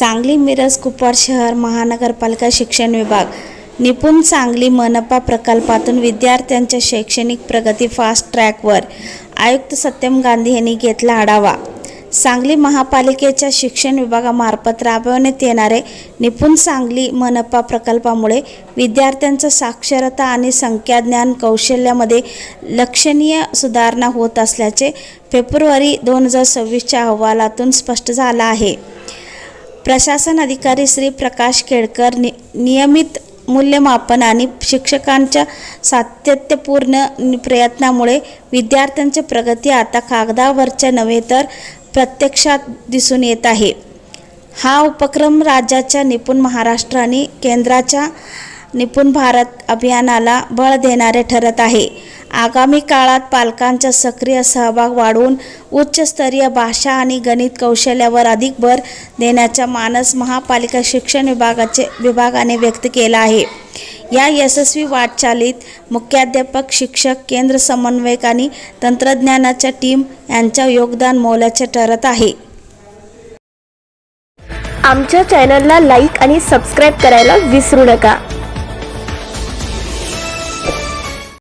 सांगली मिरज कुपवाड शहर महानगरपालिका शिक्षण विभाग निपुण सांगली मनपा प्रकल्पातून विद्यार्थ्यांच्या शैक्षणिक प्रगती फास्ट ट्रॅकवर आयुक्त सत्यम गांधी यांनी घेतला आढावा। सांगली महापालिकेच्या शिक्षण विभागामार्फत राबवण्यात येणारे निपुण सांगली मनपा प्रकल्पामुळे विद्यार्थ्यांचा साक्षरता आणि संख्याज्ञान कौशल्यामध्ये लक्षणीय सुधारणा होत असल्याचे फेब्रुवारी 2026च्या अहवालातून स्पष्ट झाले आहे। प्रशासन अधिकारी श्री प्रकाश केळकर नियमित मूल्यमापन आणि शिक्षकांच्या सातत्यपूर्ण प्रयत्नामुळे विद्यार्थ्यांची प्रगती आता कागदावरच्या नव्हे तर प्रत्यक्षात दिसून येत आहे। हा उपक्रम राज्याच्या निपुण महाराष्ट्र आणि केंद्राच्या निपुण भारत अभियानाला बळ देणारे ठरत आहे। आगामी काळात पालकांचा सक्रिय सहभाग वाढवून उच्चस्तरीय भाषा आणि गणित कौशल्यावर अधिक भर देण्याचा मानस महापालिका शिक्षण विभागाने व्यक्त केला आहे। या यशस्वी वाटचालीत मुख्याध्यापक, शिक्षक, केंद्र समन्वयक आणि तंत्रज्ञानाच्या टीम यांचे योगदान मोलाचे ठरत आहे। आमच्या चॅनलला लाईक आणि सबस्क्राइब करायला विसरू नका।